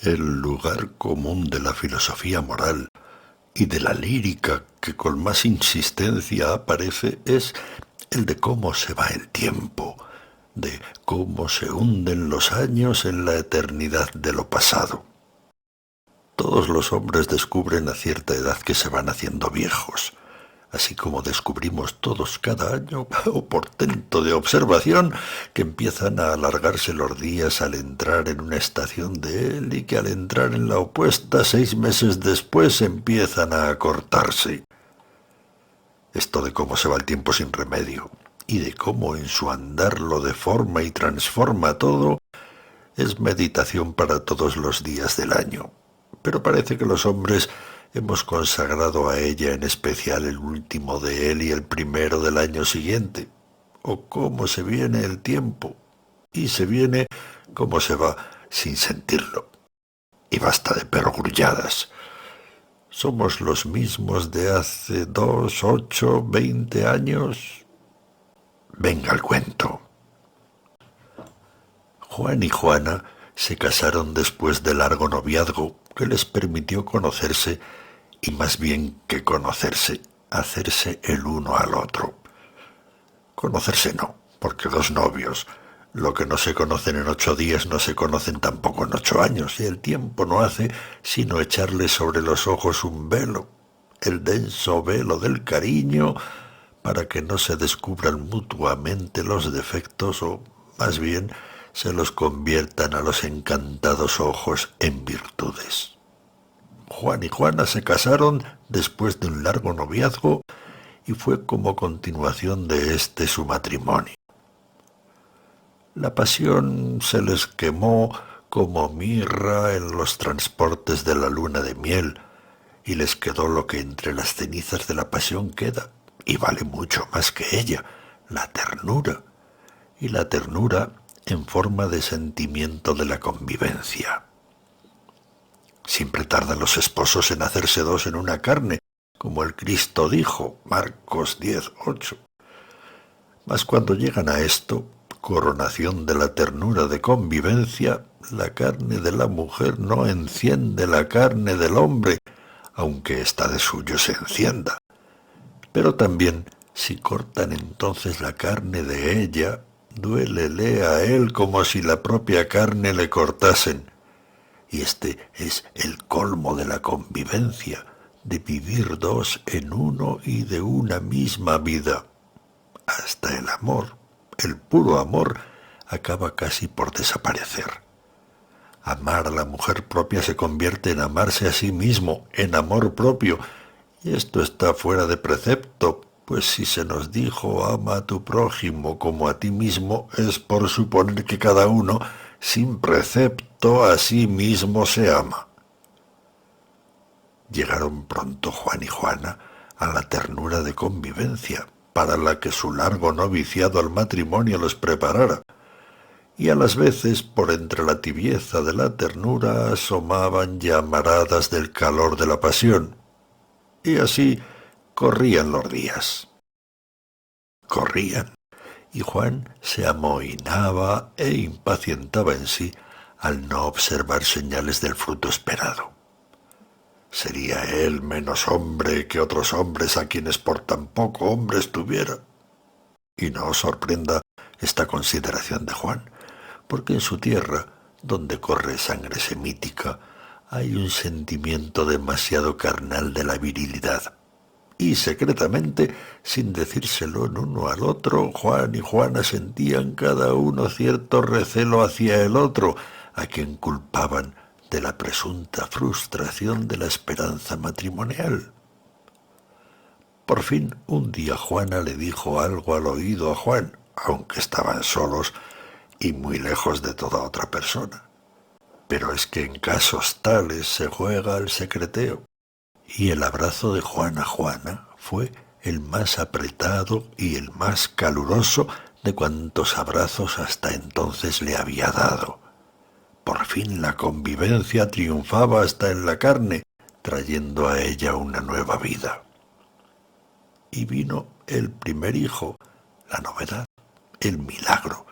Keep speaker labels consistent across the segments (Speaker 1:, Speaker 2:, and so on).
Speaker 1: El lugar común de la filosofía moral y de la lírica que con más insistencia aparece es el de cómo se va el tiempo, de cómo se hunden los años en la eternidad de lo pasado. Todos los hombres descubren a cierta edad que se van haciendo viejos, así como descubrimos todos cada año, o portento de observación, que empiezan a alargarse los días al entrar en una estación de él y que al entrar en la opuesta 6 meses después empiezan a acortarse. Esto de cómo se va el tiempo sin remedio y de cómo en su andar lo deforma y transforma todo, es meditación para todos los días del año. Pero parece que los hombres hemos consagrado a ella en especial el último de él y el primero del año siguiente. O cómo se viene el tiempo, y se viene como se va sin sentirlo. Y basta de perogrulladas. ¿Somos los mismos de hace 2, 8, 20 años? Venga el cuento. Juan y Juana se casaron después de largo noviazgo que les permitió conocerse, y más bien que conocerse, hacerse el uno al otro. Conocerse no, porque dos novios, lo que no se conocen en 8 días no se conocen tampoco en 8 años, y el tiempo no hace sino echarle sobre los ojos un velo, el denso velo del cariño, para que no se descubran mutuamente los defectos o, más bien, se los conviertan a los encantados ojos en virtudes. Juan y Juana se casaron después de un largo noviazgo y fue como continuación de este su matrimonio. La pasión se les quemó como mirra en los transportes de la luna de miel y les quedó lo que entre las cenizas de la pasión queda, y vale mucho más que ella, la ternura, y la ternura en forma de sentimiento de la convivencia. Siempre tardan los esposos en hacerse dos en una carne, como el Cristo dijo, Marcos 10:8. Mas cuando llegan a esto, coronación de la ternura de convivencia, la carne de la mujer no enciende la carne del hombre, aunque ésta de suyo se encienda. Pero también, si cortan entonces la carne de ella, duélele a él como si la propia carne le cortasen. Y este es el colmo de la convivencia, de vivir dos en uno y de una misma vida. Hasta el amor, el puro amor, acaba casi por desaparecer. Amar a la mujer propia se convierte en amarse a sí mismo, en amor propio, y esto está fuera de precepto, pues si se nos dijo ama a tu prójimo como a ti mismo, es por suponer que cada uno, sin precepto, a sí mismo se ama. Llegaron pronto Juan y Juana a la ternura de convivencia, para la que su largo noviciado al matrimonio los preparara, y a las veces por entre la tibieza de la ternura asomaban llamaradas del calor de la pasión, y así corrían los días. Corrían, y Juan se amohinaba e impacientaba en sí al no observar señales del fruto esperado. ¿Sería él menos hombre que otros hombres a quienes por tan poco hombres tuviera? Y no os sorprenda esta consideración de Juan, porque en su tierra, donde corre sangre semítica, hay un sentimiento demasiado carnal de la virilidad. Y secretamente, sin decírselo el uno al otro, Juan y Juana sentían cada uno cierto recelo hacia el otro, a quien culpaban de la presunta frustración de la esperanza matrimonial. Por fin, un día Juana le dijo algo al oído a Juan, aunque estaban solos y muy lejos de toda otra persona. Pero es que en casos tales se juega el secreteo. Y el abrazo de Juan a Juana fue el más apretado y el más caluroso de cuantos abrazos hasta entonces le había dado. Por fin la convivencia triunfaba hasta en la carne, trayendo a ella una nueva vida. Y vino el primer hijo, la novedad, el milagro.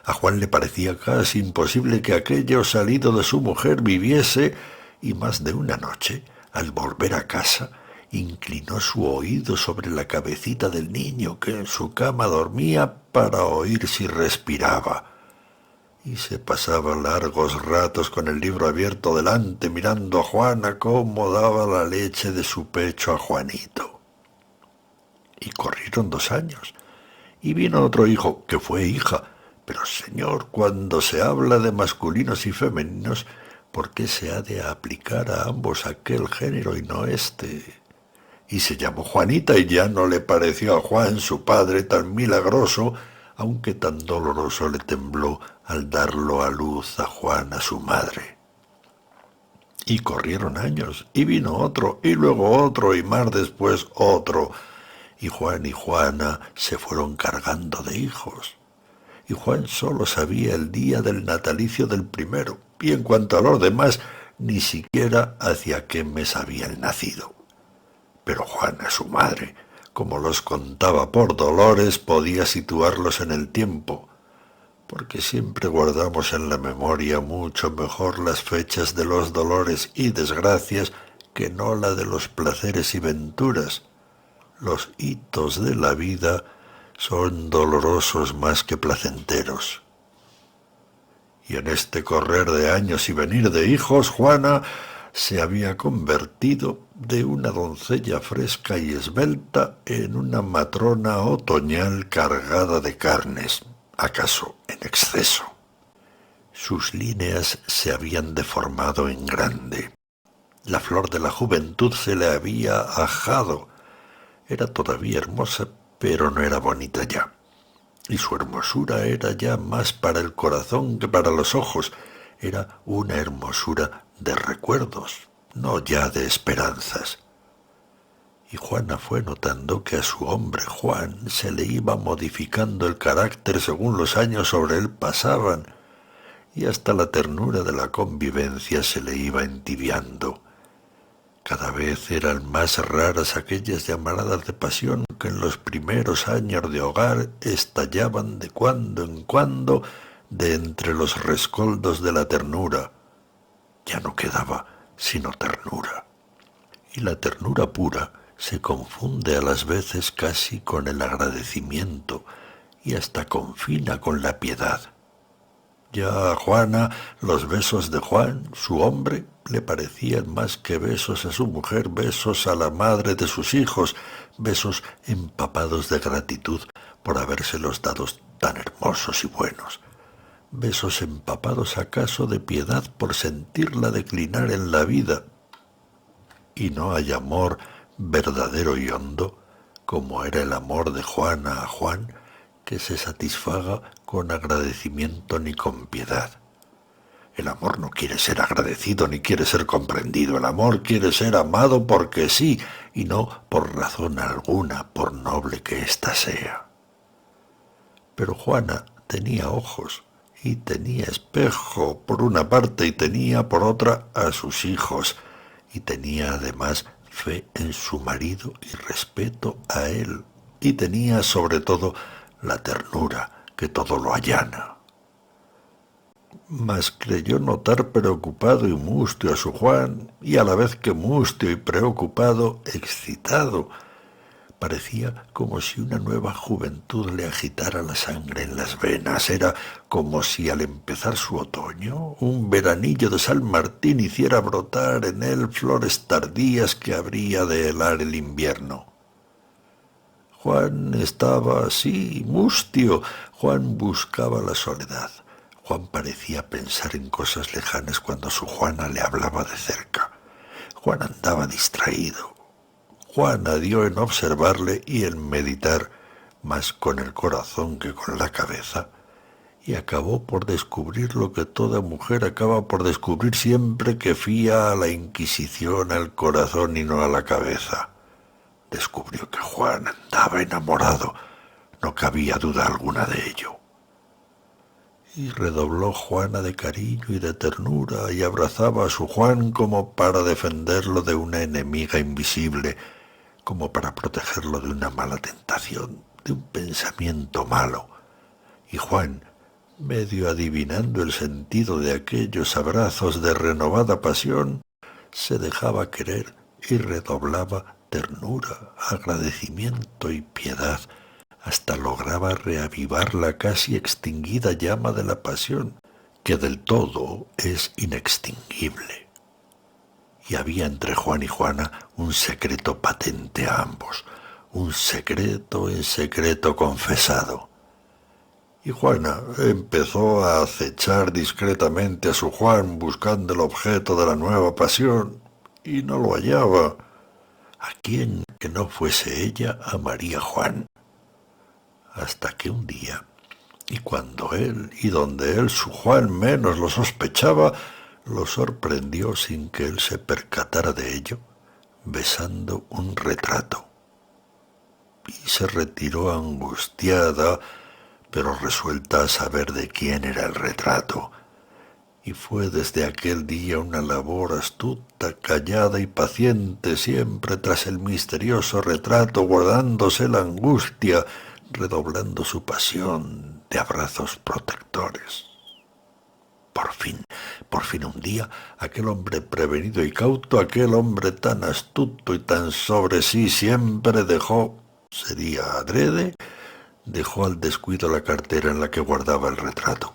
Speaker 1: A Juan le parecía casi imposible que aquello salido de su mujer viviese, y más de una noche, al volver a casa, inclinó su oído sobre la cabecita del niño que en su cama dormía para oír si respiraba. Y se pasaba largos ratos con el libro abierto delante, mirando a Juana cómo daba la leche de su pecho a Juanito. Y corrieron 2 años, y vino otro hijo, que fue hija. Pero, señor, cuando se habla de masculinos y femeninos, ¿por qué se ha de aplicar a ambos aquel género y no este? Y se llamó Juanita, y ya no le pareció a Juan, su padre, tan milagroso, aunque tan doloroso le tembló al darlo a luz a Juana, su madre. Y corrieron años, y vino otro, y luego otro, y más después otro, y Juan y Juana se fueron cargando de hijos. Y Juan solo sabía el día del natalicio del primero, y en cuanto a los demás, ni siquiera hacia qué mes habían nacido. Pero Juana, su madre, como los contaba por dolores, podía situarlos en el tiempo, porque siempre guardamos en la memoria mucho mejor las fechas de los dolores y desgracias que no la de los placeres y venturas. Los hitos de la vida son dolorosos más que placenteros. Y en este correr de años y venir de hijos, Juana se había convertido de una doncella fresca y esbelta en una matrona otoñal cargada de carnes, acaso en exceso. Sus líneas se habían deformado en grande. La flor de la juventud se le había ajado. Era todavía hermosa, pero no era bonita ya. Y su hermosura era ya más para el corazón que para los ojos. Era una hermosura de recuerdos, no ya de esperanzas. Y Juana fue notando que a su hombre Juan se le iba modificando el carácter según los años sobre él pasaban, y hasta la ternura de la convivencia se le iba entibiando. Cada vez eran más raras aquellas llamaradas de pasión que en los primeros años de hogar estallaban de cuando en cuando de entre los rescoldos de la ternura. Ya no quedaba sino ternura. Y la ternura pura se confunde a las veces casi con el agradecimiento y hasta confina con la piedad. Ya a Juana los besos de Juan, su hombre, le parecían más que besos a su mujer, besos a la madre de sus hijos, besos empapados de gratitud por habérselos dado tan hermosos y buenos, besos empapados acaso de piedad por sentirla declinar en la vida. Y no hay amor verdadero y hondo, como era el amor de Juana a Juan, que se satisfaga con agradecimiento ni con piedad. El amor no quiere ser agradecido ni quiere ser comprendido. El amor quiere ser amado porque sí, y no por razón alguna, por noble que ésta sea. Pero Juana tenía ojos y tenía espejo por una parte y tenía por otra a sus hijos, y tenía además fe en su marido y respeto a él, y tenía sobre todo la ternura que todo lo allana. Mas creyó notar preocupado y mustio a su Juan, y a la vez que mustio y preocupado, excitado. Parecía como si una nueva juventud le agitara la sangre en las venas. Era como si al empezar su otoño, un veranillo de San Martín hiciera brotar en él flores tardías que habría de helar el invierno. Juan estaba así, mustio. Juan buscaba la soledad. Juan parecía pensar en cosas lejanas cuando su Juana le hablaba de cerca. Juan andaba distraído. Juana dio en observarle y en meditar, más con el corazón que con la cabeza, y acabó por descubrir lo que toda mujer acaba por descubrir siempre que fía a la Inquisición al corazón y no a la cabeza. Descubrió que Juan andaba enamorado, no cabía duda alguna de ello. Y redobló Juana de cariño y de ternura, y abrazaba a su Juan como para defenderlo de una enemiga invisible, como para protegerlo de una mala tentación, de un pensamiento malo. Y Juan medio adivinando el sentido de aquellos abrazos de renovada pasión, se dejaba querer y redoblaba ternura, agradecimiento y piedad, hasta lograba reavivar la casi extinguida llama de la pasión, que del todo es inextinguible. Y había entre Juan y Juana un secreto patente a ambos, un secreto en secreto confesado. Y Juana empezó a acechar discretamente a su Juan buscando el objeto de la nueva pasión, y no lo hallaba. ¿A quién que no fuese ella amaría Juan? Hasta que un día, y cuando él y donde él su Juan menos lo sospechaba, lo sorprendió sin que él se percatara de ello, besando un retrato. Y se retiró angustiada, pero resuelta a saber de quién era el retrato. Y fue desde aquel día una labor astuta, callada y paciente, siempre tras el misterioso retrato, guardándose la angustia, redoblando su pasión de abrazos protectores. Por fin un día, aquel hombre prevenido y cauto, aquel hombre tan astuto y tan sobre sí siempre dejó, sería adrede, dejó al descuido la cartera en la que guardaba el retrato.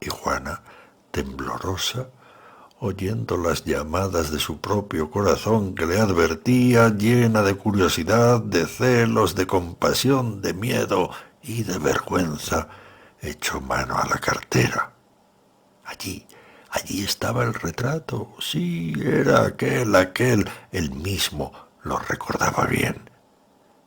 Speaker 1: Y Juana, temblorosa, oyendo las llamadas de su propio corazón que le advertía, llena de curiosidad, de celos, de compasión, de miedo y de vergüenza, echó mano a la cartera. Allí estaba el retrato. Sí, era aquel, el mismo, lo recordaba bien.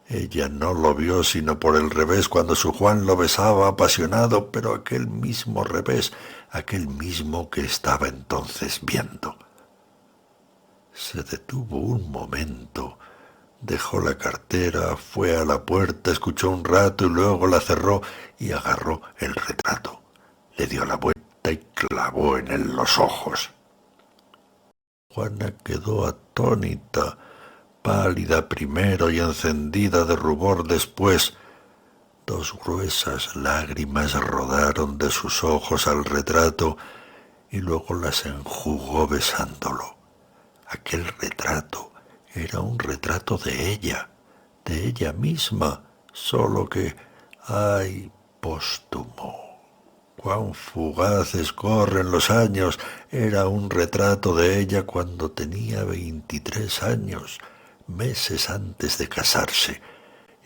Speaker 1: Ella no lo vio sino por el revés cuando su Juan lo besaba apasionado, pero aquel mismo revés, aquel mismo que estaba entonces viendo. Se detuvo un momento, dejó la cartera, fue a la puerta, escuchó un rato y luego la cerró y agarró el retrato. Le dio la vuelta y clavó en él los ojos. Juana quedó atónita, pálida primero y encendida de rubor después. Dos gruesas lágrimas rodaron de sus ojos al retrato y luego las enjugó besándolo. Aquel retrato era un retrato de ella misma, solo que, ¡ay, póstumo! Cuán fugaces corren los años. Era un retrato de ella cuando tenía 23 años, meses antes de casarse.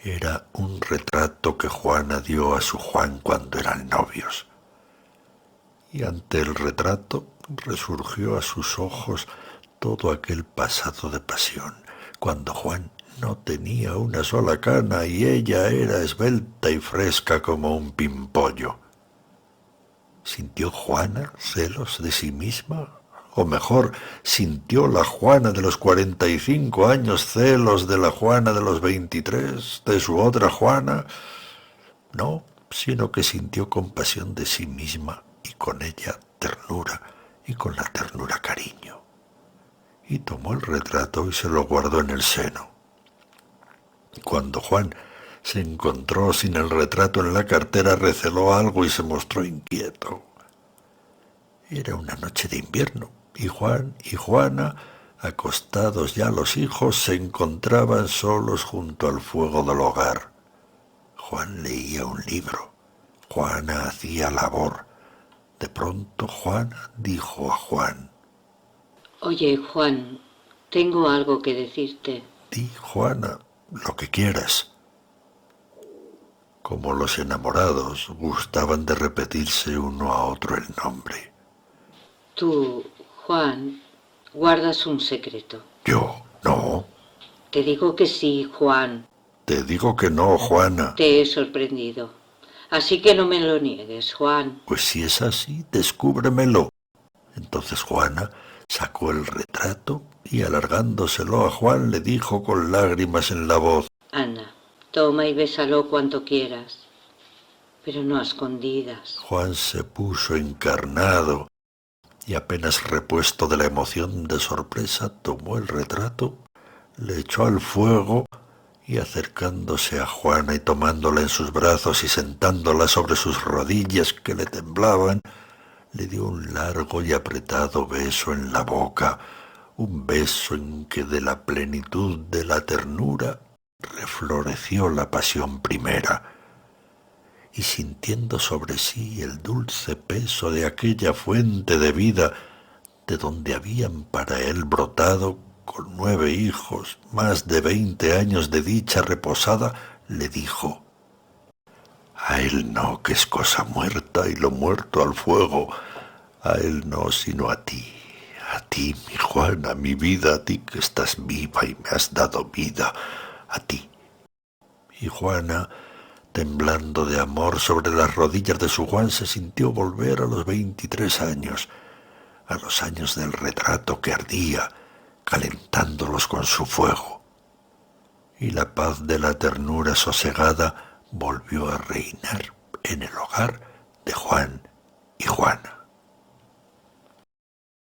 Speaker 1: Era un retrato que Juana dio a su Juan cuando eran novios. Y ante el retrato resurgió a sus ojos todo aquel pasado de pasión, cuando Juan no tenía una sola cana y ella era esbelta y fresca como un pimpollo. ¿Sintió Juana celos de sí misma? O mejor, ¿sintió la Juana de los 45 años celos de la Juana de los 23, de su otra Juana? No, sino que sintió compasión de sí misma y con ella ternura, y con la ternura cariño. Y tomó el retrato y se lo guardó en el seno. Cuando Juan se encontró sin el retrato en la cartera, receló algo y se mostró inquieto. Era una noche de invierno, y Juan y Juana, acostados ya los hijos, se encontraban solos junto al fuego del hogar. Juan leía un libro, Juana hacía labor. De pronto Juana dijo a Juan:
Speaker 2: Oye, Juan, tengo algo que decirte.
Speaker 1: Di, Juana, lo que quieras. Como los enamorados gustaban de repetirse uno a otro el nombre.
Speaker 2: Tú, Juan, guardas un secreto.
Speaker 1: Yo, no.
Speaker 2: Te digo que sí, Juan.
Speaker 1: Te digo que no, Juana.
Speaker 2: Te he sorprendido. Así que no me lo niegues, Juan.
Speaker 1: Pues si es así, descúbremelo. Entonces Juana sacó el retrato y alargándoselo a Juan le dijo con lágrimas en la voz:
Speaker 2: Ana, toma y bésalo cuanto quieras, pero no a escondidas.
Speaker 1: Juan se puso encarnado y apenas repuesto de la emoción de sorpresa tomó el retrato, le echó al fuego y acercándose a Juana y tomándola en sus brazos y sentándola sobre sus rodillas que le temblaban, le dio un largo y apretado beso en la boca, un beso en que de la plenitud de la ternura refloreció la pasión primera, y sintiendo sobre sí el dulce peso de aquella fuente de vida, de donde habían para él brotado, con 9 hijos, más de 20 años de dicha reposada, le dijo: a él no, que es cosa muerta y lo muerto al fuego, a él no, sino a ti, mi Juana, mi vida, a ti que estás viva y me has dado vida, a ti. Y Juana, temblando de amor sobre las rodillas de su Juan, se sintió volver a los 23 años, a los años del retrato que ardía, calentándolos con su fuego. Y la paz de la ternura sosegada volvió a reinar en el hogar de Juan y Juana.